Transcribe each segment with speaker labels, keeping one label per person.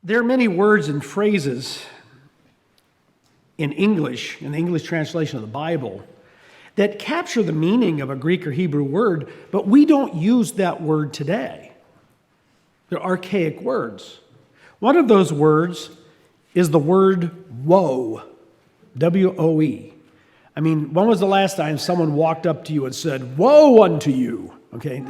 Speaker 1: There are many words and phrases in the English translation of the Bible, that capture the meaning of a Greek or Hebrew word, but we don't use that word today. They're archaic words. One of those words is the word woe, W-O-E. I mean, when was the last time someone walked up to you and said, "Woe unto you"? Okay, and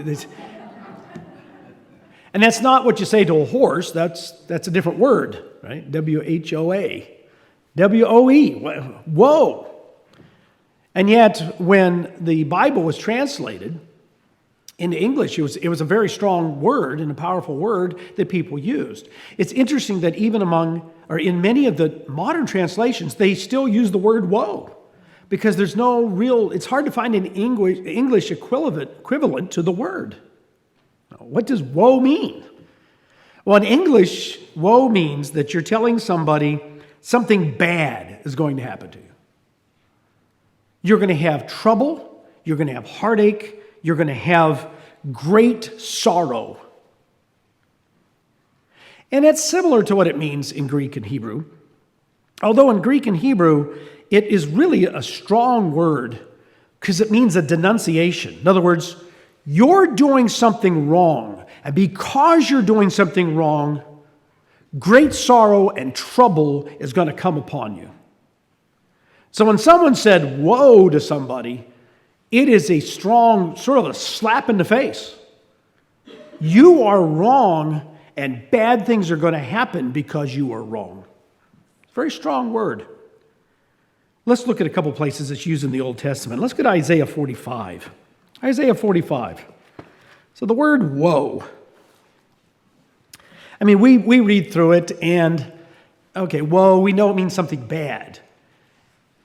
Speaker 1: that's not what you say to a horse. That's a different word, right? W-H-O-A. W-O-E, woe. And yet, when the Bible was translated into English, it was a very strong word and a powerful word that people used. It's interesting that even in many of the modern translations, they still use the word woe, because there's it's hard to find an English equivalent to the word. What does woe mean? Well, in English, woe means that you're telling somebody something bad is going to happen to you. You're going to have trouble, you're going to have heartache, you're going to have great sorrow. And that's similar to what it means in Greek and Hebrew. Although in Greek and Hebrew, it is really a strong word because it means a denunciation. In other words, you're doing something wrong, and because you're doing something wrong, great sorrow and trouble is going to come upon you. So when someone said woe to somebody, it is a strong, sort of a slap in the face. You are wrong, and bad things are going to happen because you are wrong. It's a very strong word. Let's look at a couple places it's used in the Old Testament. Let's go to Isaiah 45. Isaiah 45. So the word woe. I mean, we read through it and, okay, woe, we know it means something bad.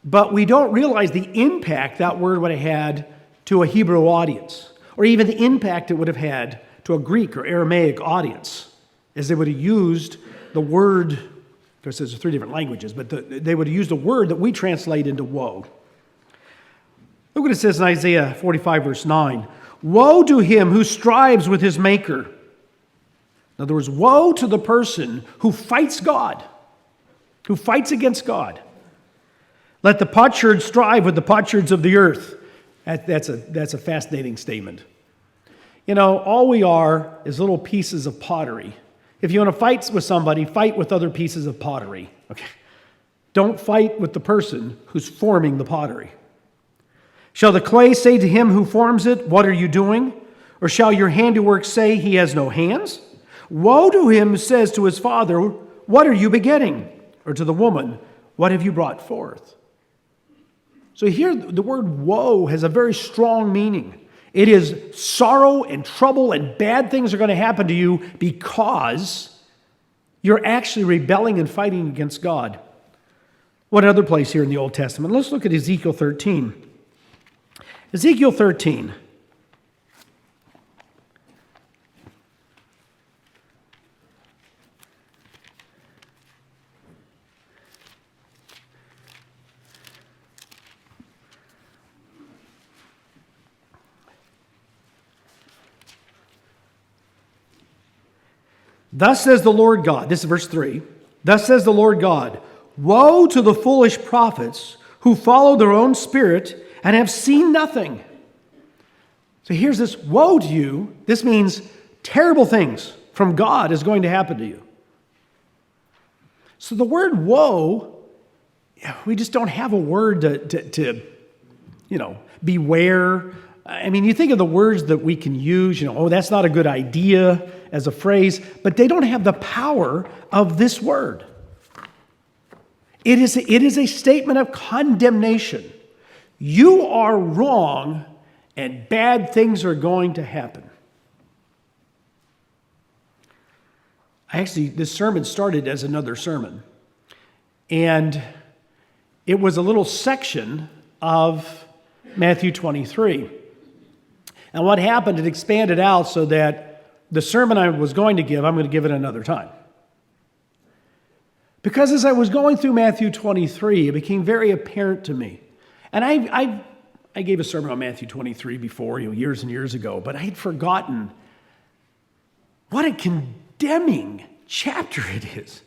Speaker 1: But we don't realize the impact that word would have had to a Hebrew audience, or even the impact it would have had to a Greek or Aramaic audience, as they would have used the word. Of course, there's 3 different languages, but they would have used a word that we translate into woe. Look what it says in Isaiah 45, verse 9. Woe to him who strives with his maker. In other words, woe to the person who fights God, who fights against God. Let the potsherds strive with the potsherds of the earth. That's a fascinating statement. You know, all we are is little pieces of pottery. If you want to fight with somebody, fight with other pieces of pottery. Okay? Don't fight with the person who's forming the pottery. Shall the clay say to him who forms it, "What are you doing?" Or shall your handiwork say, "He has no hands"? Woe to him who says to his father, "What are you begetting?" Or to the woman, "What have you brought forth?" So here the word woe has a very strong meaning. It is sorrow and trouble, and bad things are going to happen to you because you're actually rebelling and fighting against God. One other place here in the Old Testament. Let's look at Ezekiel 13. Ezekiel 13. Thus says the Lord God, this is verse 3, thus says the Lord God, woe to the foolish prophets who follow their own spirit and have seen nothing. So here's this woe to you. This means terrible things from God is going to happen to you. So the word woe, we just don't have a word to beware. I mean, you think of the words that we can use, that's not a good idea as a phrase, but they don't have the power of this word. It is a statement of condemnation. You are wrong, and bad things are going to happen. This sermon started as another sermon, and it was a little section of Matthew 23. And what happened, it expanded out so that the sermon I was going to give, I'm going to give it another time. Because as I was going through Matthew 23, it became very apparent to me. And I gave a sermon on Matthew 23 before, years and years ago, but I had forgotten what a condemning chapter it is.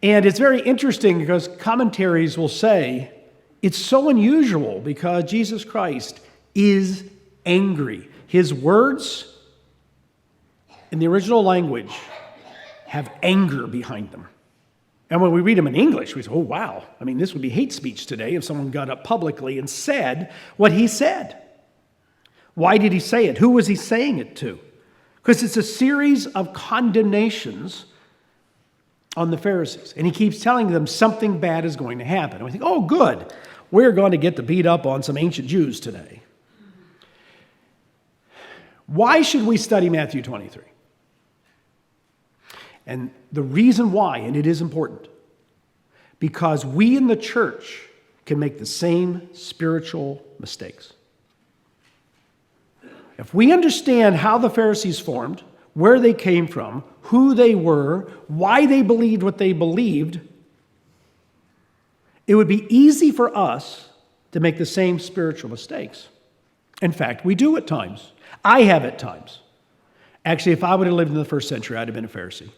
Speaker 1: And it's very interesting because commentaries will say it's so unusual because Jesus Christ is angry. His words in the original language have anger behind them. And when we read them in English, we say, oh, wow. I mean, this would be hate speech today if someone got up publicly and said what he said. Why did he say it? Who was he saying it to? Because it's a series of condemnations on the Pharisees. And he keeps telling them something bad is going to happen. And we think, oh, good. We're going to get to beat up on some ancient Jews today. Why should we study Matthew 23? And the reason why, and it is important, because we in the church can make the same spiritual mistakes. If we understand how the Pharisees formed, where they came from, who they were, why they believed what they believed, it would be easy for us to make the same spiritual mistakes. In fact, we do at times. I have at times. Actually, if I would have lived in the first century, I'd have been a Pharisee.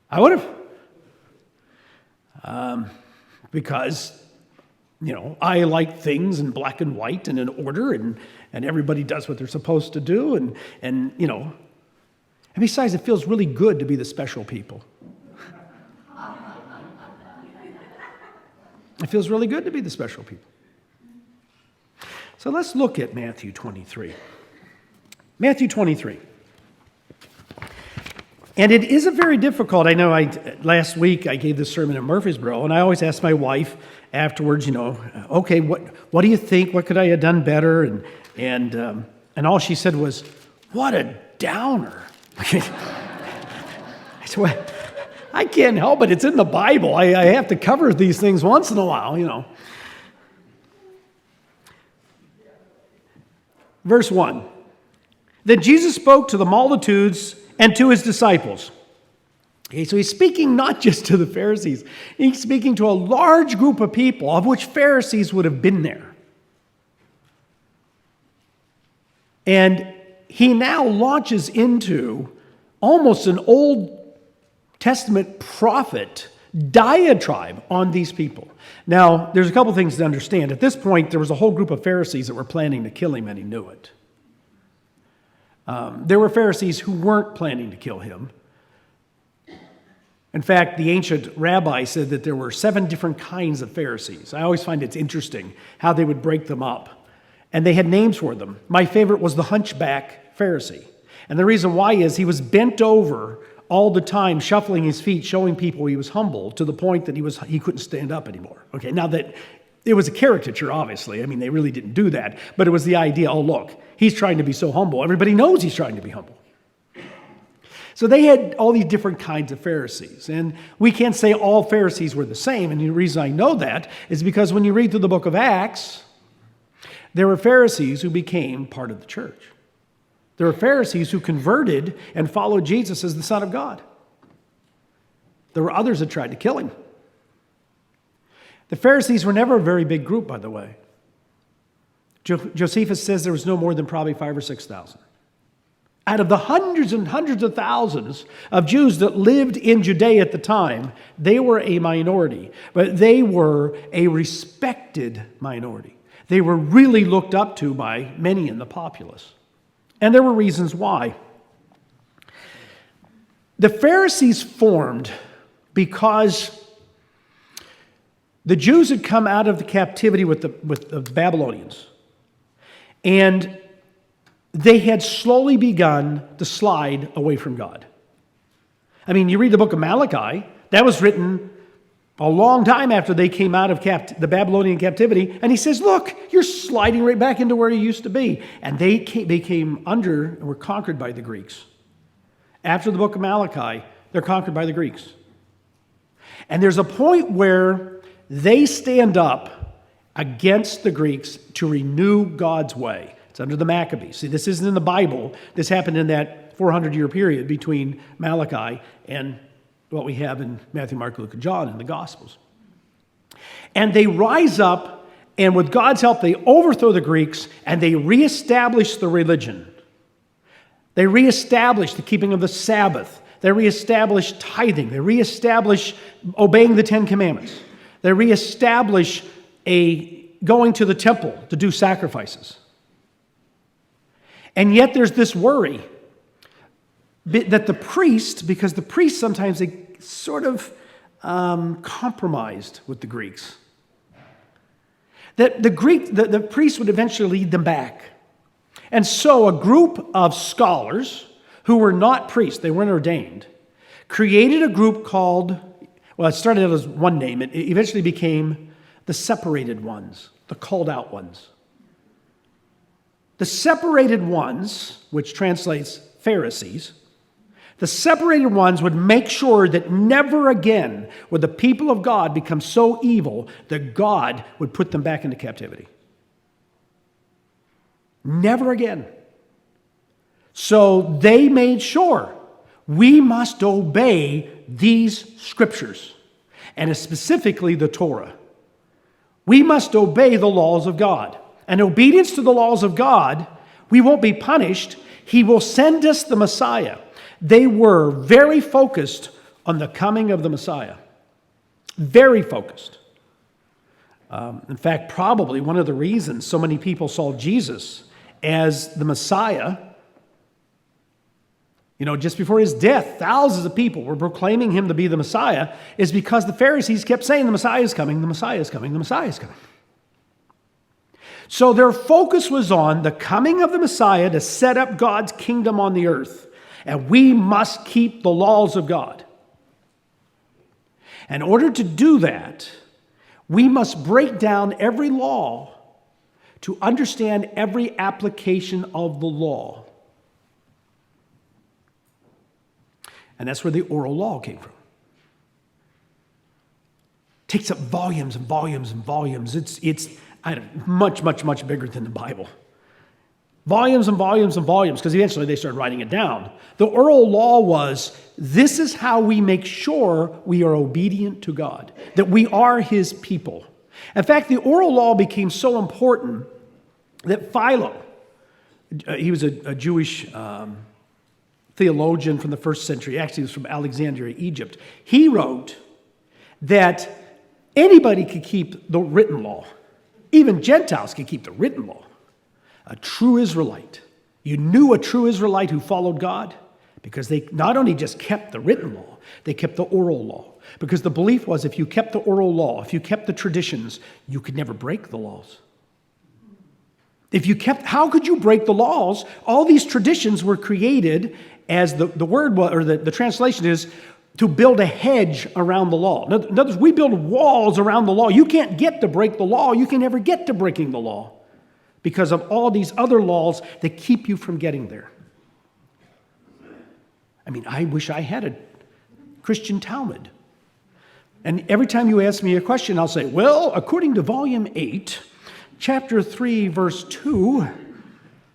Speaker 1: I would have. Because, I like things in black and white and in order, and everybody does what they're supposed to do, and besides, it feels really good to be the special people. It feels really good to be the special people. So let's look at Matthew 23. Matthew 23. And it is a very difficult, I know last week I gave this sermon at Murfreesboro, and I always ask my wife afterwards, okay, what do you think? What could I have done better? And all she said was, what a downer. I said, well, I can't help it. It's in the Bible. I have to cover these things once in a while, Verse 1. Then Jesus spoke to the multitudes and to his disciples. Okay, so he's speaking not just to the Pharisees. He's speaking to a large group of people, of which Pharisees would have been there. And he now launches into almost an Old Testament prophet diatribe on these people. Now, there's a couple things to understand. At this point, there was a whole group of Pharisees that were planning to kill him, and he knew it. There were Pharisees who weren't planning to kill him. In fact, the ancient rabbi said that there were 7 different kinds of Pharisees. I always find it's interesting how they would break them up. And they had names for them. My favorite was the hunchback Pharisee. And the reason why is he was bent over all the time, shuffling his feet, showing people he was humble to the point that he couldn't stand up anymore. Okay, now that it was a caricature, obviously. I mean, they really didn't do that. But it was the idea, oh, look, he's trying to be so humble. Everybody knows he's trying to be humble. So they had all these different kinds of Pharisees. And we can't say all Pharisees were the same. And the reason I know that is because when you read through the book of Acts, there were Pharisees who became part of the church. There were Pharisees who converted and followed Jesus as the Son of God. There were others that tried to kill him. The Pharisees were never a very big group, by the way. Josephus says there was no more than probably 5,000 or 6,000. Out of the hundreds and hundreds of thousands of Jews that lived in Judea at the time, they were a minority, but they were a respected minority. They were really looked up to by many in the populace. And there were reasons why. The Pharisees formed because the Jews had come out of the captivity with the Babylonians. And they had slowly begun to slide away from God. I mean, you read the book of Malachi, that was written a long time after they came out of the Babylonian captivity, and he says, look, you're sliding right back into where you used to be. And they came under and were conquered by the Greeks. After the book of Malachi, they're conquered by the Greeks. And there's a point where they stand up against the Greeks to renew God's way. It's under the Maccabees. See, this isn't in the Bible. This happened in that 400-year period between Malachi and what we have in Matthew, Mark, Luke, and John in the Gospels. And they rise up, and with God's help, they overthrow the Greeks, and they reestablish the religion. They reestablished the keeping of the Sabbath. They reestablished tithing. They reestablished obeying the Ten Commandments. They reestablished going to the temple to do sacrifices. And yet there's this worry that the priest, because the priests sometimes they sort of compromised with the Greeks, that the priests would eventually lead them back. And so a group of scholars who were not priests, they weren't ordained, created a group called, well, it started out as one name. It eventually became the separated ones, the called out ones. The separated ones, which translates Pharisees, the separated ones would make sure that never again would the people of God become so evil that God would put them back into captivity. Never again. So they made sure we must obey these scriptures, and specifically the Torah. We must obey the laws of God. And obedience to the laws of God, we won't be punished. He will send us the Messiah. They were very focused on the coming of the Messiah. Very focused. In fact, probably one of the reasons so many people saw Jesus as the Messiah, just before his death, thousands of people were proclaiming him to be the Messiah, is because the Pharisees kept saying, the Messiah is coming, the Messiah is coming, the Messiah is coming. So their focus was on the coming of the Messiah to set up God's kingdom on the earth. And we must keep the laws of God. In order to do that, we must break down every law to understand every application of the law. And that's where the oral law came from. It takes up volumes and volumes and volumes. It's much, much, much bigger than the Bible. Volumes and volumes and volumes, because eventually they started writing it down. The oral law was, this is how we make sure we are obedient to God, that we are his people. In fact, the oral law became so important that Philo, he was a Jewish theologian from the first century, actually he was from Alexandria, Egypt. He wrote that anybody could keep the written law. Even Gentiles could keep the written law. A true Israelite. You knew a true Israelite who followed God because they not only just kept the written law, they kept the oral law. Because the belief was if you kept the oral law, if you kept the traditions, you could never break the laws. How could you break the laws? All these traditions were created as the word, or the translation is, to build a hedge around the law. In other words, we build walls around the law. You can't get to break the law. You can never get to breaking the law because of all these other laws that keep you from getting there. I wish I had a Christian Talmud. And every time you ask me a question, I'll say, well, according to volume 8, chapter 3, verse 2,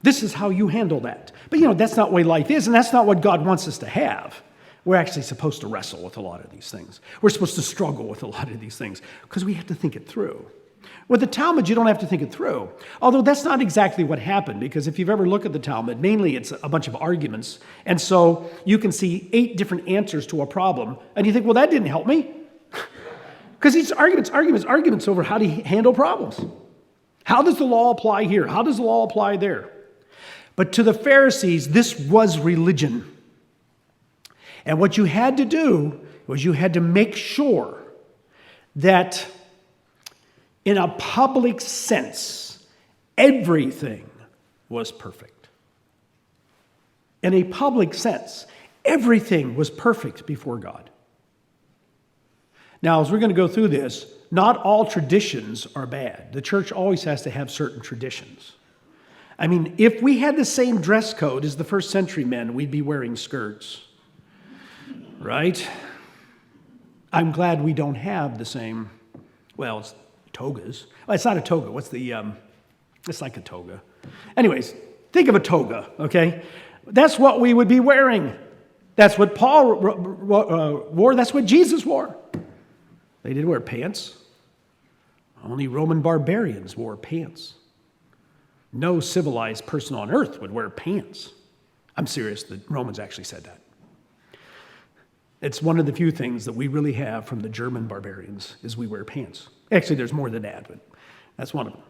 Speaker 1: this is how you handle that. But that's not the way life is, and that's not what God wants us to have. We're actually supposed to wrestle with a lot of these things. We're supposed to struggle with a lot of these things because we have to think it through. With the Talmud, you don't have to think it through. Although that's not exactly what happened, because if you've ever looked at the Talmud, mainly it's a bunch of arguments. And so you can see 8 different answers to a problem. And you think, well, that didn't help me. Because it's arguments over how to handle problems. How does the law apply here? How does the law apply there? But to the Pharisees, this was religion. And what you had to do was you had to make sure that in a public sense, everything was perfect. In a public sense, everything was perfect before God. Now, as we're going to go through this, not all traditions are bad. The church always has to have certain traditions. If we had the same dress code as the first century men, we'd be wearing skirts. Right? I'm glad we don't have the same, it's togas. Well, it's not a toga. It's like a toga. Anyways, think of a toga, okay? That's what we would be wearing. That's what Paul wore. That's what Jesus wore. They didn't wear pants. Only Roman barbarians wore pants. No civilized person on earth would wear pants. I'm serious, the Romans actually said that. It's one of the few things that we really have from the German barbarians is we wear pants. Actually, there's more than that, but that's one of them.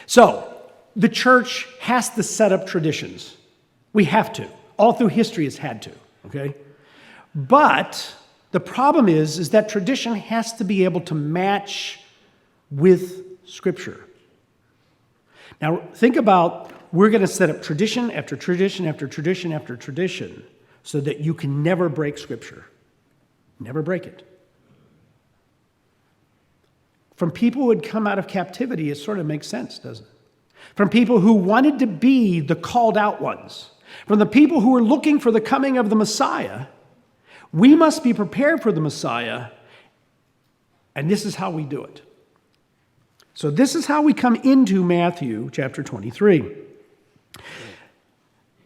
Speaker 1: So, the church has to set up traditions. We have to. All through history it's had to, okay? But the problem is that tradition has to be able to match with Scripture. Now, think about, we're going to set up tradition after tradition after tradition after tradition so that you can never break Scripture. Never break it. From people who had come out of captivity, it sort of makes sense, doesn't it? From people who wanted to be the called out ones. From the people who were looking for the coming of the Messiah. We must be prepared for the Messiah, and this is how we do it. So this is how we come into Matthew chapter 23.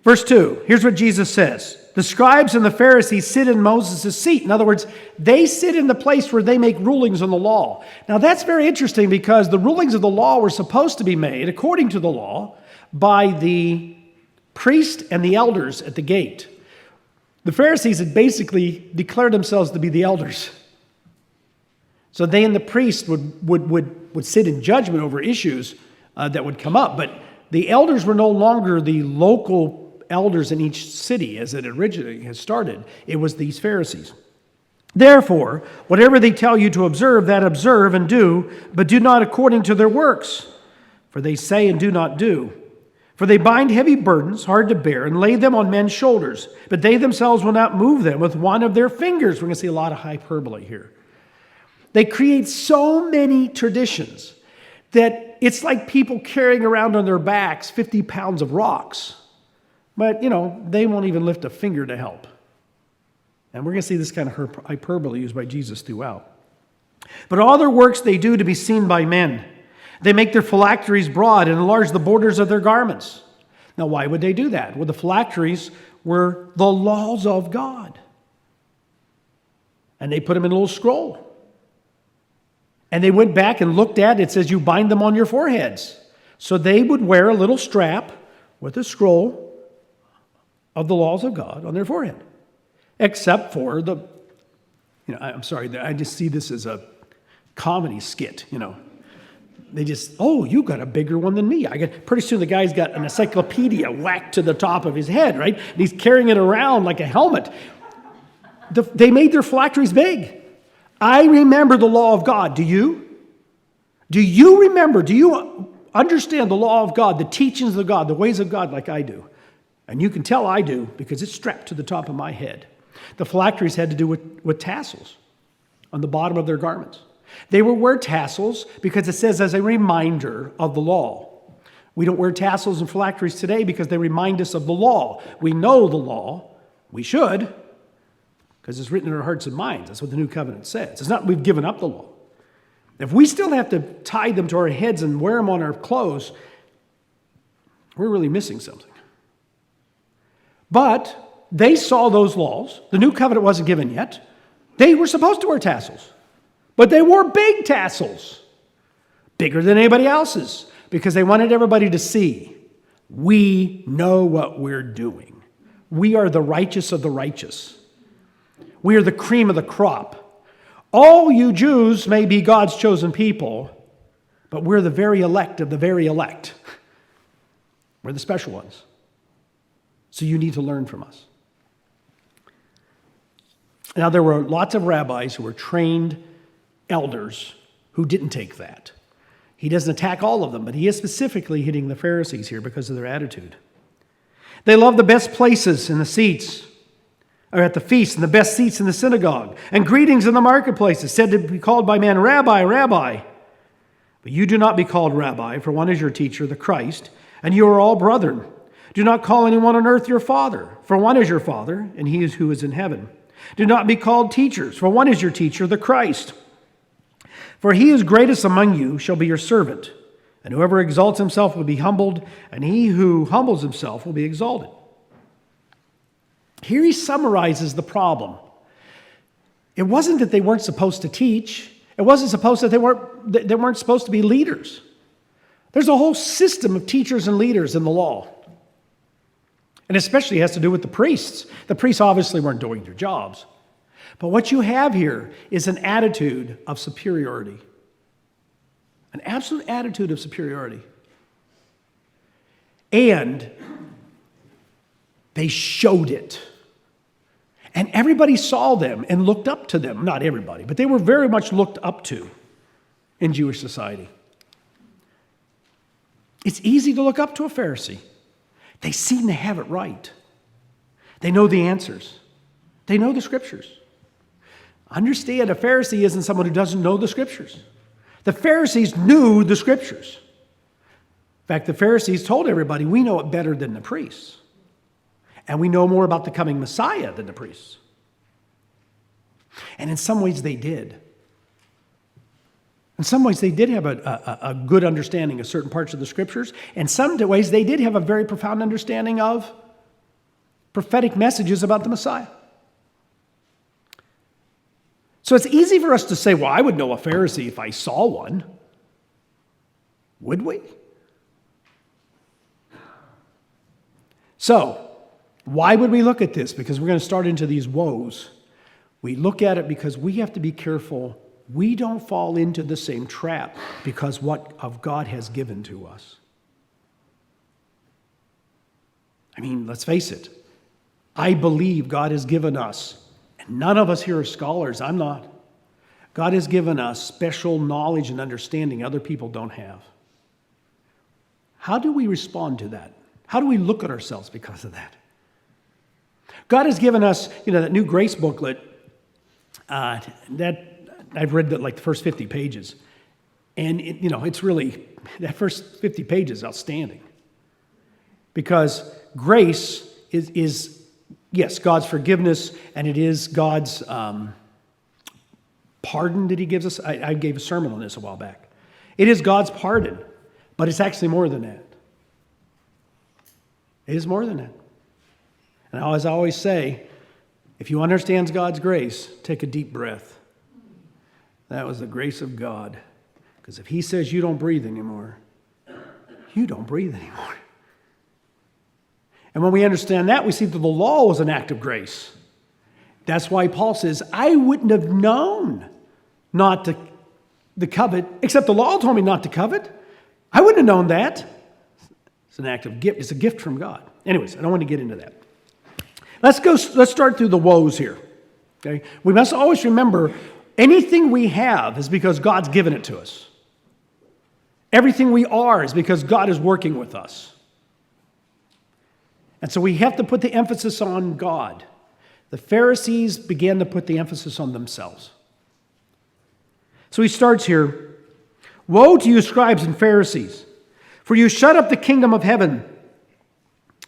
Speaker 1: Verse 2, here's what Jesus says. The scribes and the Pharisees sit in Moses' seat. In other words, they sit in the place where they make rulings on the law. Now that's very interesting because the rulings of the law were supposed to be made, according to the law, by the priest and the elders at the gate. The Pharisees had basically declared themselves to be the elders. So they and the priest would sit in judgment over issues that would come up. But the elders were no longer the local elders in each city as it originally has started. It was these Pharisees. Therefore, whatever they tell you to observe, that observe and do, but do not according to their works. For they say and do not do. For they bind heavy burdens, hard to bear, and lay them on men's shoulders, but they themselves will not move them with one of their fingers. We're going to see a lot of hyperbole here. They create so many traditions that it's like people carrying around on their backs 50 pounds of rocks. But, they won't even lift a finger to help. And we're going to see this kind of hyperbole used by Jesus throughout. But all their works they do to be seen by men. They make their phylacteries broad and enlarge the borders of their garments. Now, why would they do that? Well, the phylacteries were the laws of God. And they put them in a little scroll. And they went back and looked at it. It says you bind them on your foreheads. So they would wear a little strap with a scroll of the laws of God on their forehead. Except for I'm sorry, I just see this as a comedy skit, They just, you got a bigger one than me. Pretty soon the guy's got an encyclopedia whacked to the top of his head, right? And he's carrying it around like a helmet. They made their phylacteries big. I remember the law of God. Do you? Do you remember? Do you understand the law of God, the teachings of God, the ways of God like I do? And you can tell I do because it's strapped to the top of my head. The phylacteries had to do with tassels on the bottom of their garments. They would wear tassels because it says as a reminder of the law. We don't wear tassels and phylacteries today because they remind us of the law. We know the law. We should, because it's written in our hearts and minds. That's what the new covenant says. It's not we've given up the law. If we still have to tie them to our heads and wear them on our clothes, we're really missing something. But they saw those laws. The new covenant wasn't given yet. They were supposed to wear tassels. But they wore big tassels. Bigger than anybody else's. Because they wanted everybody to see. We know what we're doing. We are the righteous of the righteous. We are the cream of the crop. All you Jews may be God's chosen people, but we're the very elect of the very elect. We're the special ones. So you need to learn from us. Now, there were lots of rabbis who were trained elders who didn't take that. He doesn't attack all of them, but he is specifically hitting the Pharisees here because of their attitude. They love the best places in the seats, or at the feast, and the best seats in the synagogue, and greetings in the marketplaces, said to be called by man, Rabbi, Rabbi. But you do not be called Rabbi, for one is your teacher, the Christ, and you are all brethren. Do not call anyone on earth your father, for one is your Father, and he is who is in heaven. Do not be called teachers, for one is your teacher, the Christ. For he who is greatest among you shall be your servant, and whoever exalts himself will be humbled, and he who humbles himself will be exalted. Here he summarizes the problem. It wasn't that they weren't supposed to teach. It wasn't supposed that they weren't supposed to be leaders. There's a whole system of teachers and leaders in the law. And especially has to do with the priests. The priests obviously weren't doing their jobs. But what you have here is an attitude of superiority. An absolute attitude of superiority. And they showed it. And everybody saw them and looked up to them. Not everybody, but they were very much looked up to in Jewish society. It's easy to look up to a Pharisee. They seem to have it right. They know the answers. They know the scriptures. Understand, a Pharisee isn't someone who doesn't know the scriptures. The Pharisees knew the scriptures. In fact, the Pharisees told everybody, we know it better than the priests. And we know more about the coming Messiah than the priests. And in some ways they did. In some ways they did have a good understanding of certain parts of the scriptures. In some ways they did have a very profound understanding of prophetic messages about the Messiah. So it's easy for us to say, well, I would know a Pharisee if I saw one. Would we? So, why would we look at this? Because we're going to start into these woes. We look at it because we have to be careful we don't fall into the same trap because what of God has given to us. I mean, let's face it. I believe God has given us, and none of us here are scholars, I'm not. God has given us special knowledge and understanding other people don't have. How do we respond to that? How do we look at ourselves because of that? God has given us, that new grace booklet, that I've read like the first 50 pages. And, it's really, that first 50 pages is outstanding. Because grace is, yes, God's forgiveness, and it is God's pardon that he gives us. I gave a sermon on this a while back. It is God's pardon, but it's actually more than that. It is more than that. And as I always say, if you understand God's grace, take a deep breath. That was the grace of God. Because if he says you don't breathe anymore, you don't breathe anymore. And when we understand that, we see that the law was an act of grace. That's why Paul says, I wouldn't have known not to covet, except the law told me not to covet. I wouldn't have known that. It's an act of gift. It's a gift from God. Anyways, I don't want to get into that. Let's start through the woes here. Okay? We must always remember anything we have is because God's given it to us. Everything we are is because God is working with us. And so we have to put the emphasis on God. The Pharisees began to put the emphasis on themselves. So he starts here, woe to you scribes and Pharisees, for you shut up the kingdom of heaven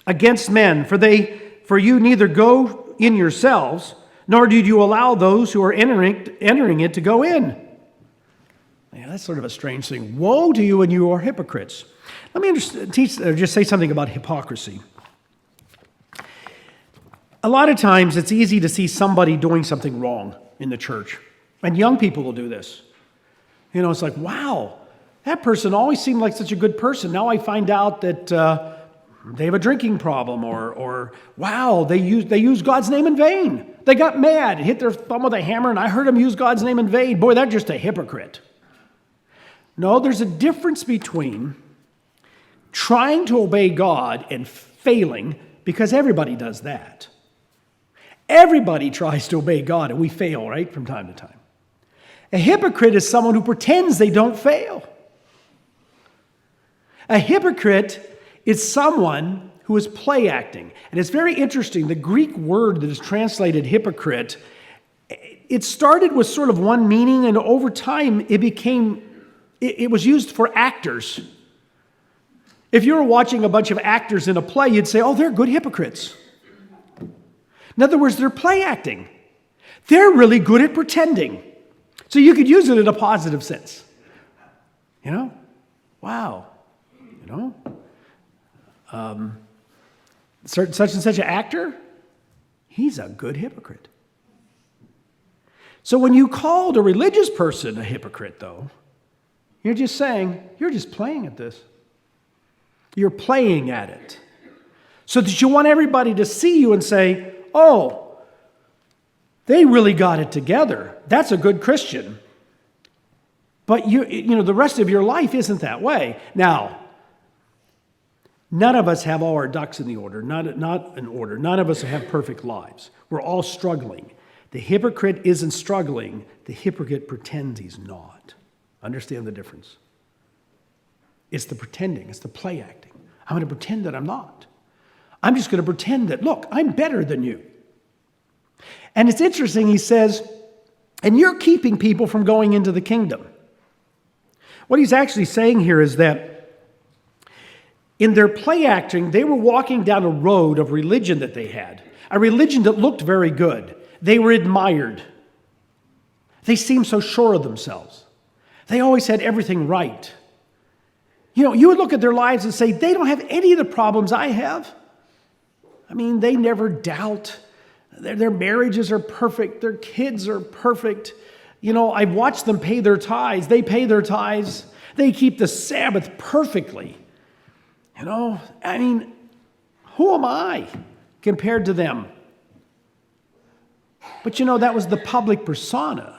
Speaker 1: against men, for you neither go in yourselves, nor do you allow those who are entering it to go in. Yeah, that's sort of a strange thing. Woe to you when you are hypocrites. Let me just say something about hypocrisy. A lot of times it's easy to see somebody doing something wrong in the church. And young people will do this. It's like, wow, that person always seemed like such a good person. Now I find out that they have a drinking problem, or wow, they use God's name in vain. They got mad, hit their thumb with a hammer, and I heard them use God's name in vain. Boy, they're just a hypocrite. No, there's a difference between trying to obey God and failing, because everybody does that. Everybody tries to obey God, and we fail, right, from time to time. A hypocrite is someone who pretends they don't fail. A hypocrite is someone who is play acting. And it's very interesting. The Greek word that is translated hypocrite, it started with sort of one meaning, and over time it was used for actors. If you were watching a bunch of actors in a play, you'd say, oh, they're good hypocrites. In other words, they're play acting. They're really good at pretending. So you could use it in a positive sense. Wow. Such and such an actor, he's a good hypocrite. So when you called a religious person a hypocrite, though, you're just saying, you're just playing at this. You're playing at it. so that you want everybody to see you and say, oh, they really got it together. That's a good Christian. But the rest of your life isn't that way. Now, none of us have all our ducks in the order, not in order. None of us have perfect lives. We're all struggling. The hypocrite isn't struggling. The hypocrite pretends he's not. Understand the difference? It's the pretending. It's the play acting. I'm going to pretend that I'm not. I'm just going to pretend that, look, I'm better than you. And it's interesting, he says, and you're keeping people from going into the kingdom. What he's actually saying here is that in their play acting, they were walking down a road of religion that they had, a religion that looked very good. They were admired. They seemed so sure of themselves. They always had everything right. You would look at their lives and say, they don't have any of the problems I have. I mean, they never doubt. Their marriages are perfect. Their kids are perfect. I've watched them pay their tithes. They pay their tithes. They keep the Sabbath perfectly. I mean, who am I compared to them? But that was the public persona.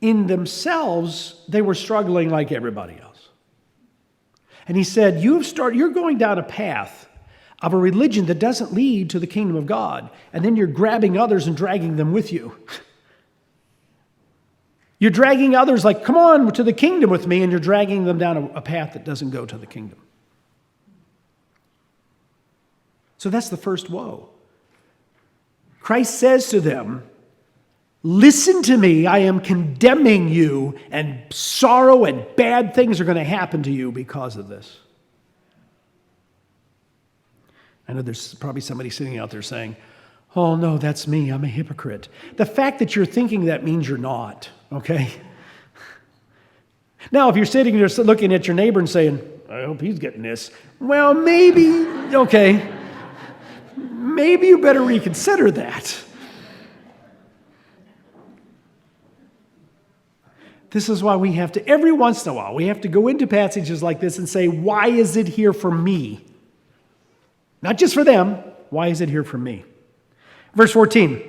Speaker 1: In themselves, they were struggling like everybody else. And he said, you're going down a path of a religion that doesn't lead to the kingdom of God, and then you're grabbing others and dragging them with you. You're dragging others like, come on to the kingdom with me, and you're dragging them down a path that doesn't go to the kingdom. So that's the first woe. Christ says to them, listen to me, I am condemning you, and sorrow and bad things are going to happen to you because of this. I know there's probably somebody sitting out there saying, oh no, that's me, I'm a hypocrite. The fact that you're thinking that means you're not, okay? Now, if you're sitting there looking at your neighbor and saying, I hope he's getting this, well, maybe, okay, maybe you better reconsider that. This is why we have to, every once in a while, we have to go into passages like this and say, why is it here for me? Not just for them. Why is it here for me? Verse 14.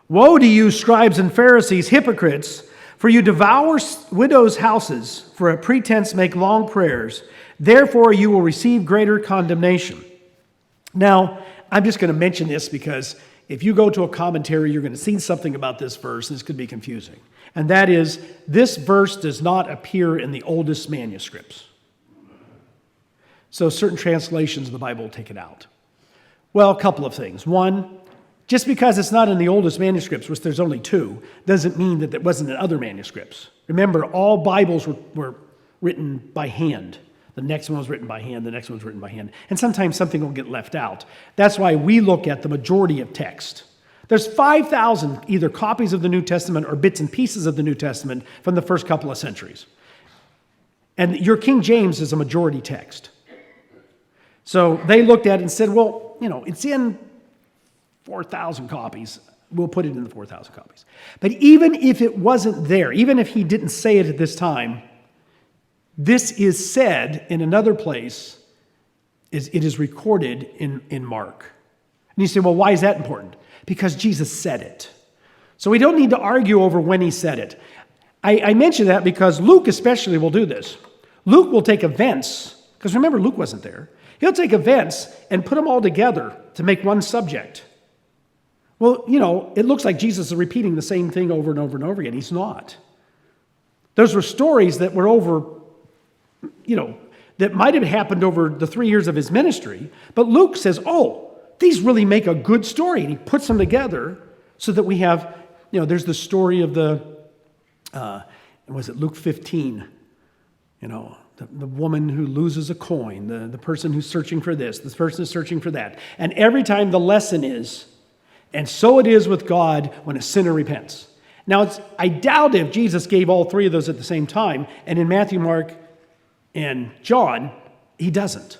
Speaker 1: Woe to you, scribes and Pharisees, hypocrites, for you devour widows' houses, for a pretense make long prayers. Therefore you will receive greater condemnation. Now, I'm just going to mention this because if you go to a commentary, you're going to see something about this verse, and this could be confusing. And that is, this verse does not appear in the oldest manuscripts. So certain translations of the Bible will take it out. Well, a couple of things. One, just because it's not in the oldest manuscripts, which there's only 2, doesn't mean that it wasn't in other manuscripts. Remember, all Bibles were written by hand. The next one was written by hand, the next one was written by hand. And sometimes something will get left out. That's why we look at the majority of text. There's 5,000 either copies of the New Testament or bits and pieces of the New Testament from the first couple of centuries. And your King James is a majority text. So they looked at it and said, well, it's in 4,000 copies. We'll put it in the 4,000 copies. But even if it wasn't there, even if he didn't say it at this time, this is said in another place. It is recorded in Mark. And you say, well, why is that important? Because Jesus said it. So we don't need to argue over when he said it. I mention that because Luke especially will do this. Luke will take events, because remember, Luke wasn't there. He'll take events and put them all together to make one subject. Well, it looks like Jesus is repeating the same thing over and over and over again. He's not. Those were stories that were over, that might have happened over the 3 years of his ministry. But Luke says, oh, these really make a good story. And he puts them together so that we have, there's the story of was it Luke 15? The woman who loses a coin, the person who's searching for this person is searching for that. And every time the lesson is, and so it is with God when a sinner repents. Now, I doubt if Jesus gave all 3 of those at the same time, and in Matthew, Mark, and John, he doesn't.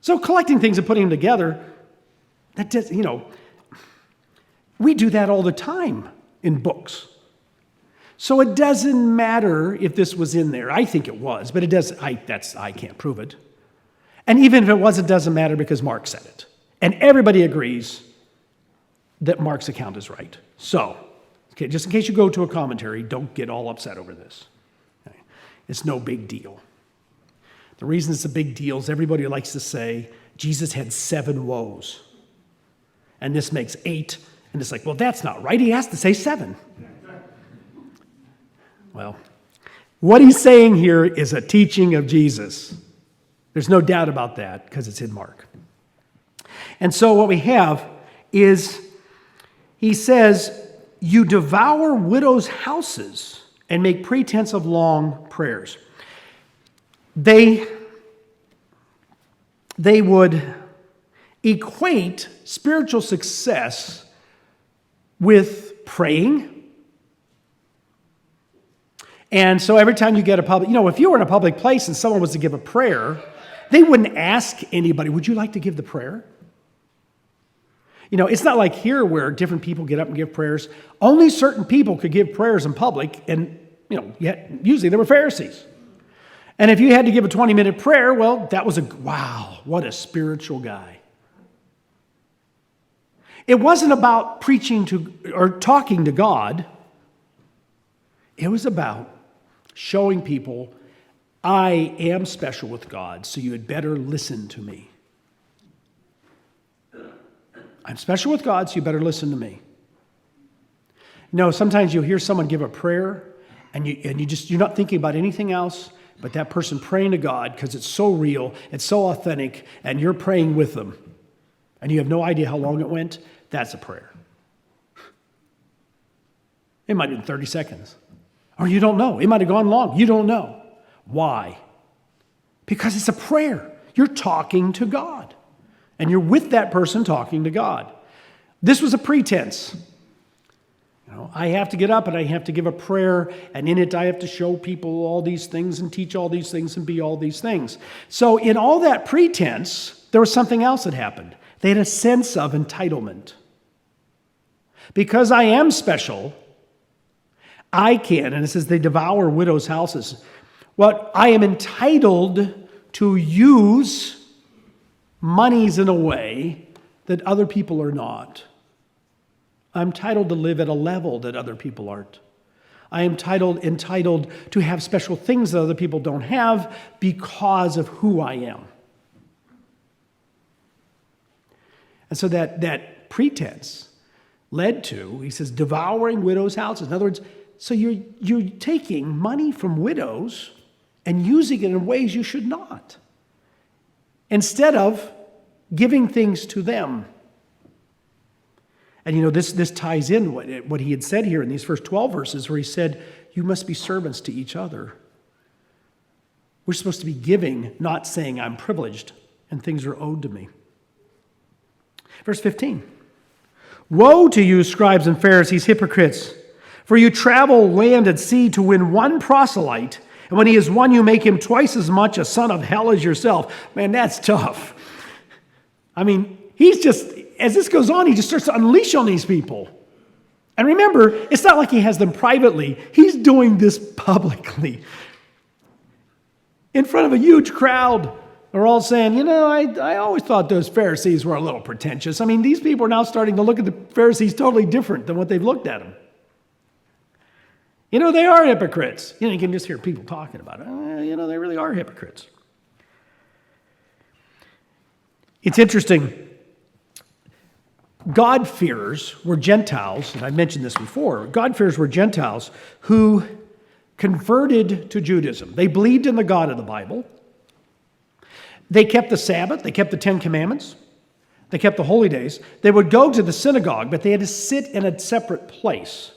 Speaker 1: So collecting things and putting them together, that does, we do that all the time in books. So it doesn't matter if this was in there. I think it was, but I can't prove it. And even if it was, it doesn't matter because Mark said it. And everybody agrees that Mark's account is right. So, okay, just in case you go to a commentary, don't get all upset over this. Okay? It's no big deal. The reason it's a big deal is everybody likes to say Jesus had 7 woes. And this makes 8. And it's like, well, that's not right. He has to say 7. Well, what he's saying here is a teaching of Jesus. There's no doubt about that because it's in Mark. And so what we have is, he says, you devour widows' houses and make pretense of long prayers. They would equate spiritual success with praying. And so every time you get a public, if you were in a public place and someone was to give a prayer, they wouldn't ask anybody, would you like to give the prayer? It's not like here where different people get up and give prayers. Only certain people could give prayers in public, and, usually they were Pharisees. And if you had to give a 20-minute prayer, well, that was wow, what a spiritual guy. It wasn't about preaching to or talking to God. It was about showing people, I am special with God, so you had better listen to me. I'm special with God, so you better listen to me. Sometimes you'll hear someone give a prayer, and you're not thinking about anything else but that person praying to God because it's so real, it's so authentic, and you're praying with them. And you have no idea how long it went. That's a prayer. It might have been 30 seconds. Or you don't know. It might have gone long. You don't know. Why? Because it's a prayer. You're talking to God. And you're with that person talking to God. This was a pretense. I have to get up and I have to give a prayer, and in it I have to show people all these things and teach all these things and be all these things. So in all that pretense, there was something else that happened. They had a sense of entitlement. Because I am special, I can, and it says they devour widows' houses. Well, I am entitled to use monies in a way that other people are not. I'm entitled to live at a level that other people aren't. I am entitled to have special things that other people don't have because of who I am. And so that pretense led to, he says, devouring widows' houses. In other words, so you're taking money from widows and using it in ways you should not, instead of giving things to them. And this ties in what he had said here in these first 12 verses, where he said, you must be servants to each other. We're supposed to be giving, not saying I'm privileged and things are owed to me. Verse 15. Woe to you, scribes and Pharisees, hypocrites! For you travel land and sea to win one proselyte, and when he is won, you make him twice as much a son of hell as yourself. Man, that's tough. I mean, as this goes on, he just starts to unleash on these people. And remember, it's not like he has them privately. He's doing this publicly. In front of a huge crowd. They're all saying, I always thought those Pharisees were a little pretentious. I mean, these people are now starting to look at the Pharisees totally different than what they've looked at them. They are hypocrites. You can just hear people talking about it. They really are hypocrites. It's interesting. God-fearers were Gentiles, and I mentioned this before. God-fearers were Gentiles who converted to Judaism. They believed in the God of the Bible. They kept the Sabbath. They kept the 10 Commandments. They kept the holy days. They would go to the synagogue, but they had to sit in a separate place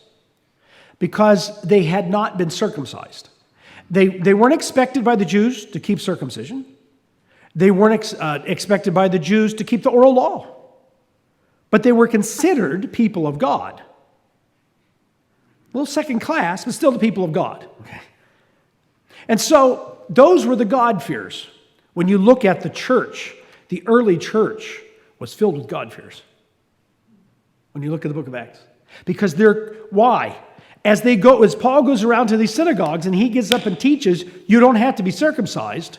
Speaker 1: because they had not been circumcised. They weren't expected by the Jews to keep circumcision. They weren't expected by the Jews to keep the oral law. But they were considered people of God. A little second class, but still the people of God. Okay. And so those were the God-fears. When you look at the church, the early church was filled with God-fears. When you look at the book of Acts. Because why? As Paul goes around to these synagogues and he gets up and teaches, you don't have to be circumcised.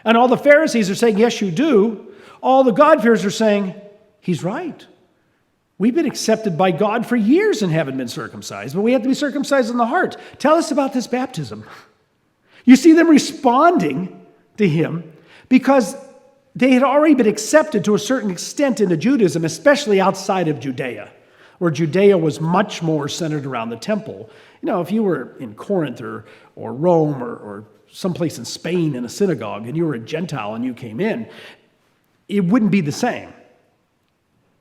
Speaker 1: And all the Pharisees are saying, yes, you do. All the God-fearers are saying, he's right. We've been accepted by God for years and haven't been circumcised, but we have to be circumcised in the heart. Tell us about this baptism. You see them responding to him because they had already been accepted to a certain extent into Judaism, especially outside of Judea, where Judea was much more centered around the temple. You know, if you were in Corinth or Rome or someplace in Spain in a synagogue and you were a Gentile and you came in, it wouldn't be the same.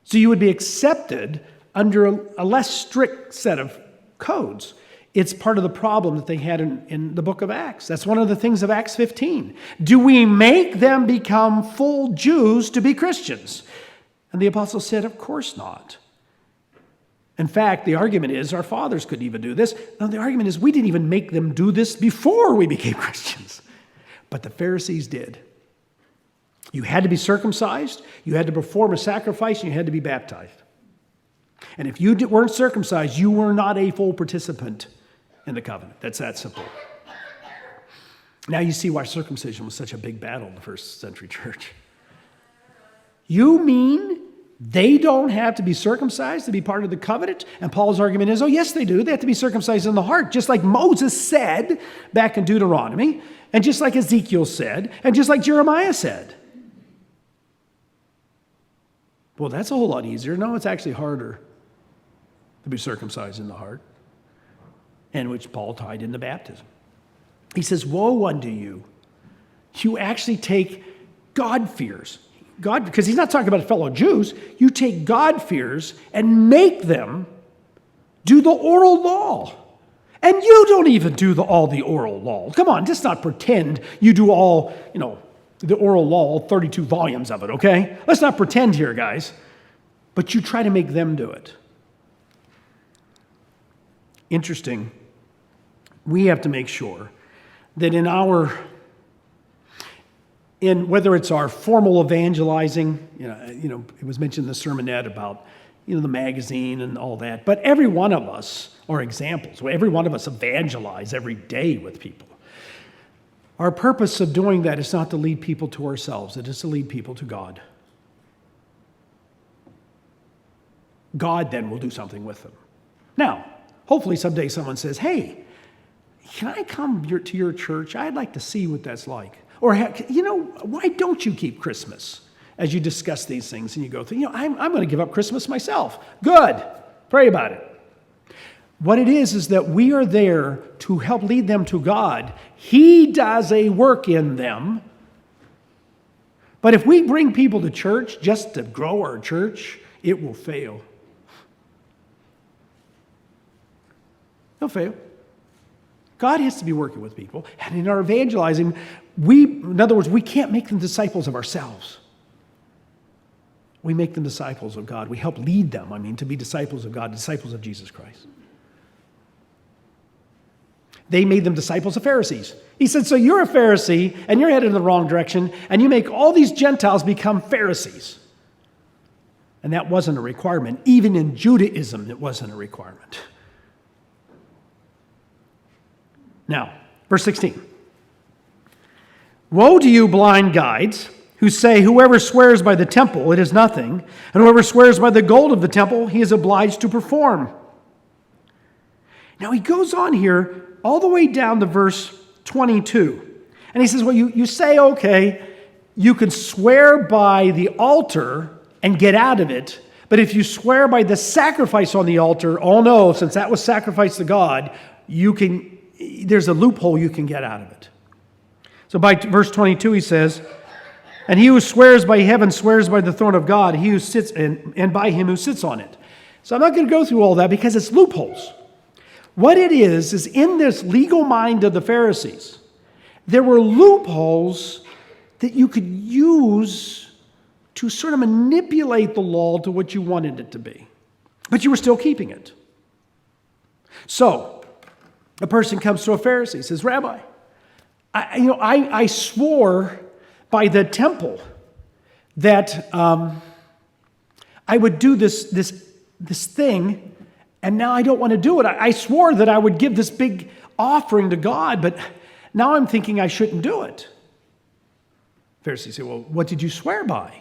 Speaker 1: So you would be accepted under a less strict set of codes. It's part of the problem that they had in the book of Acts. That's one of the things of Acts 15. Do we make them become full Jews to be Christians? And the apostle said, of course not. In fact, the argument is our fathers couldn't even do this. No, the argument is we didn't even make them do this before we became Christians. But the Pharisees did. You had to be circumcised, you had to perform a sacrifice, and you had to be baptized. And if you weren't circumcised, you were not a full participant in the covenant. That's that simple. Now you see why circumcision was such a big battle in the first century church. You mean they don't have to be circumcised to be part of the covenant? And Paul's argument is, oh, yes, they do. They have to be circumcised in the heart, just like Moses said back in Deuteronomy, and just like Ezekiel said, and just like Jeremiah said. Well, that's a whole lot easier. No, it's actually harder to be circumcised in the heart, and which Paul tied into baptism. He says, woe unto you. You actually take God-fears. God, because he's not talking about fellow Jews. You take God-fears and make them do the oral law. And you don't even do all the oral law. Come on, just not pretend you do all, the oral law, all 32 volumes of it, okay? Let's not pretend here, guys. But you try to make them do it. Interesting. We have to make sure that in whether it's our formal evangelizing, it was mentioned in the sermonette about, the magazine and all that, but every one of us are examples. Every one of us evangelize every day with people. Our purpose of doing that is not to lead people to ourselves. It is to lead people to God. God then will do something with them. Now, hopefully someday someone says, hey, can I come to your church? I'd like to see what that's like. Or, why don't you keep Christmas as you discuss these things and you go through, I'm going to give up Christmas myself. Good. Pray about it. What it is that we are there to help lead them to God. He does a work in them. But if we bring people to church just to grow our church, it will fail. It'll fail. God has to be working with people. And in our evangelizing, in other words, we can't make them disciples of ourselves. We make them disciples of God. We help lead them, to be disciples of God, disciples of Jesus Christ. They made them disciples of Pharisees. He said, so you're a Pharisee, and you're headed in the wrong direction, and you make all these Gentiles become Pharisees. And that wasn't a requirement. Even in Judaism, it wasn't a requirement. Now, verse 16. Woe to you, blind guides, who say, whoever swears by the temple, it is nothing, and whoever swears by the gold of the temple, he is obliged to perform. Now he goes on here all the way down to verse 22. And he says, well, you say, okay, you can swear by the altar and get out of it, but if you swear by the sacrifice on the altar, oh no, since that was sacrificed to God, there's a loophole you can get out of it. So by verse 22 he says, and he who swears by heaven swears by the throne of God, he who sits and by him who sits on it. So I'm not going to go through all that because it's loopholes. What it is in this legal mind of the Pharisees, there were loopholes that you could use to sort of manipulate the law to what you wanted it to be. But you were still keeping it. So, a person comes to a Pharisee, says, Rabbi, I swore by the temple that I would do this thing, And now I don't want to do it. I swore that I would give this big offering to God, but now I'm thinking I shouldn't do it. Pharisees say, well, what did you swear by?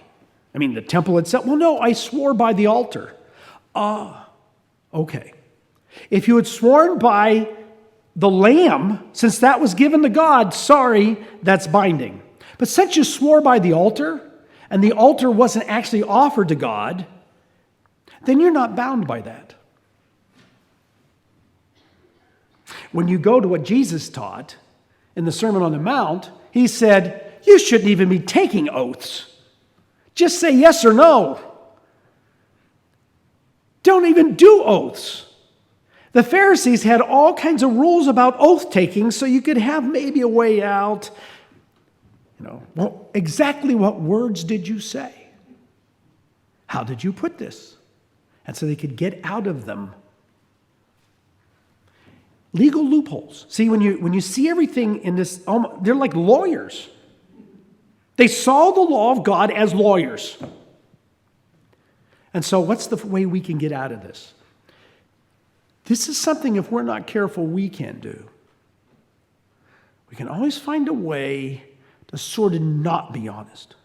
Speaker 1: I mean, the temple itself? Well, no, I swore by the altar. Okay. If you had sworn by the lamb, since that was given to God, sorry, that's binding. But since you swore by the altar, and the altar wasn't actually offered to God, then you're not bound by that. When you go to what Jesus taught in the Sermon on the Mount, he said, you shouldn't even be taking oaths. Just say yes or no. Don't even do oaths. The Pharisees had all kinds of rules about oath taking so you could have maybe a way out. Well, exactly what words did you say? How did you put this? And so they could get out of them. Legal loopholes. See, when you see everything in this, they're like lawyers. They saw the law of God as lawyers. And so what's the way we can get out of this? This is something, if we're not careful, we can do. We can always find a way to sort of not be honest.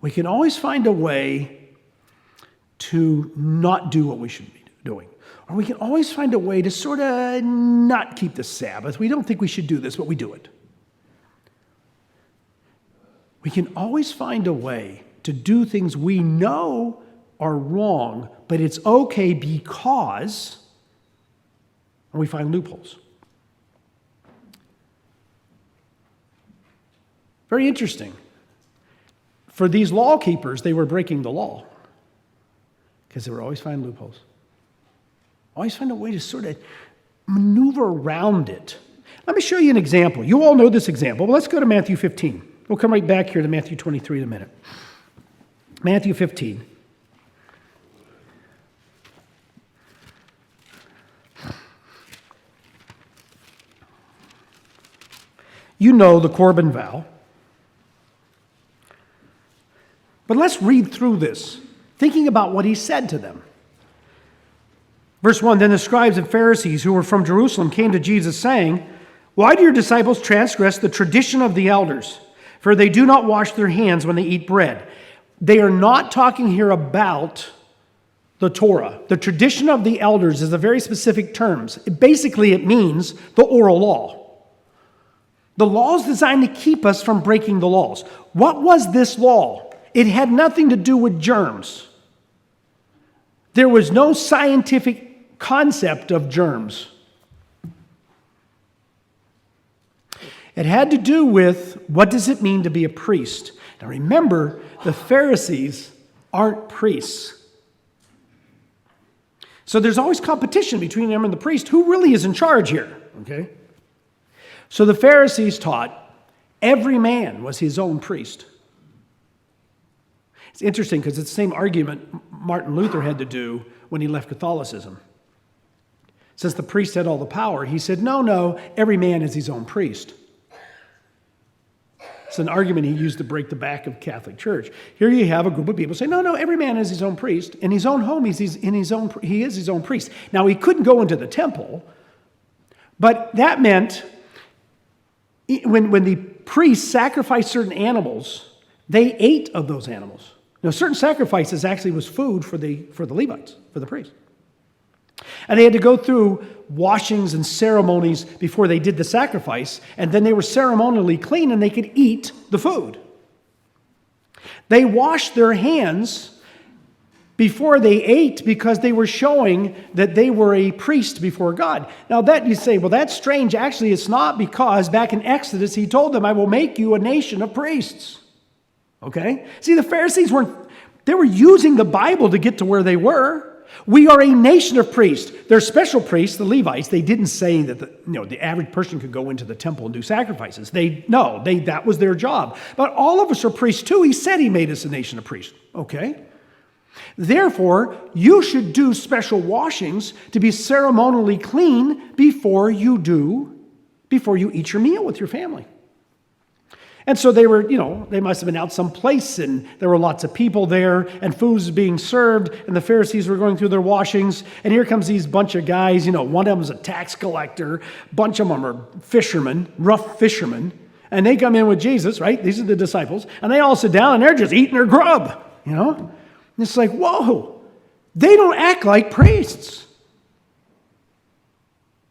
Speaker 1: We can always find a way to not do what we should be doing. Or we can always find a way to sort of not keep the Sabbath. We don't think we should do this, but we do it. We can always find a way to do things we know are wrong, but it's okay because we find loopholes. Very interesting. For these law keepers, they were breaking the law because they would always find loopholes. Always find a way to sort of maneuver around it. Let me show you an example. You all know this example, but let's go to Matthew 15. We'll come right back here to Matthew 23 in a minute. Matthew 15. You know the Corban vow. But let's read through this, thinking about what he said to them. Verse 1, then the scribes and Pharisees who were from Jerusalem came to Jesus saying, why do your disciples transgress the tradition of the elders? For they do not wash their hands when they eat bread. They are not talking here about the Torah. The tradition of the elders is a very specific term. Basically, it means the oral law. The law is designed to keep us from breaking the laws. What was this law? It had nothing to do with germs. There was no scientific concept of germs. It had to do with what does it mean to be a priest. Now remember, the Pharisees aren't priests. So there's always competition between them and the priest. Who really is in charge here? Okay. So the Pharisees taught every man was his own priest. It's interesting because it's the same argument Martin Luther had to do when he left Catholicism. Since the priest had all the power, he said, no, every man is his own priest. It's an argument he used to break the back of Catholic Church. Here you have a group of people say, no, every man is his own priest. In his own home, he is his own priest. Now, he couldn't go into the temple, but that meant when the priests sacrificed certain animals, they ate of those animals. Now, certain sacrifices actually was food for the Levites, for the priests. And they had to go through washings and ceremonies before they did the sacrifice, and then they were ceremonially clean and they could eat the food. They washed their hands before they ate because they were showing that they were a priest before God. Now that you say, well, that's strange. Actually, it's not, because back in Exodus, he told them, I will make you a nation of priests. Okay? See, the Pharisees they were using the Bible to get to where they were. We are a nation of priests. They're special priests, the Levites. They didn't say that the average person could go into the temple and do sacrifices. That was their job. But all of us are priests too. He said he made us a nation of priests. Okay? Therefore, you should do special washings to be ceremonially clean before you eat your meal with your family. And so they were, they must have been out someplace, and there were lots of people there, and food was being served, and the Pharisees were going through their washings, and here comes these bunch of guys, one of them is a tax collector, a bunch of them are fishermen, rough fishermen, and they come in with Jesus, right? These are the disciples, and they all sit down, and they're just eating their grub, And it's like, whoa, they don't act like priests.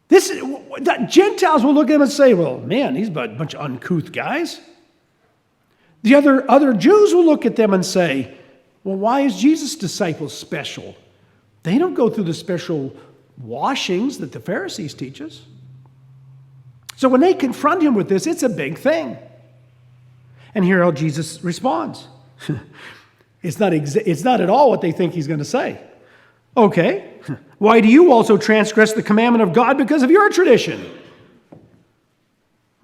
Speaker 1: The Gentiles will look at them and say, well, man, these are a bunch of uncouth guys. The other Jews will look at them and say, well, why is Jesus' disciples special? They don't go through the special washings that the Pharisees teach us. So when they confront him with this, it's a big thing. And here how Jesus responds. It's not at all what they think he's going to say. Okay, why do you also transgress the commandment of God because of your tradition?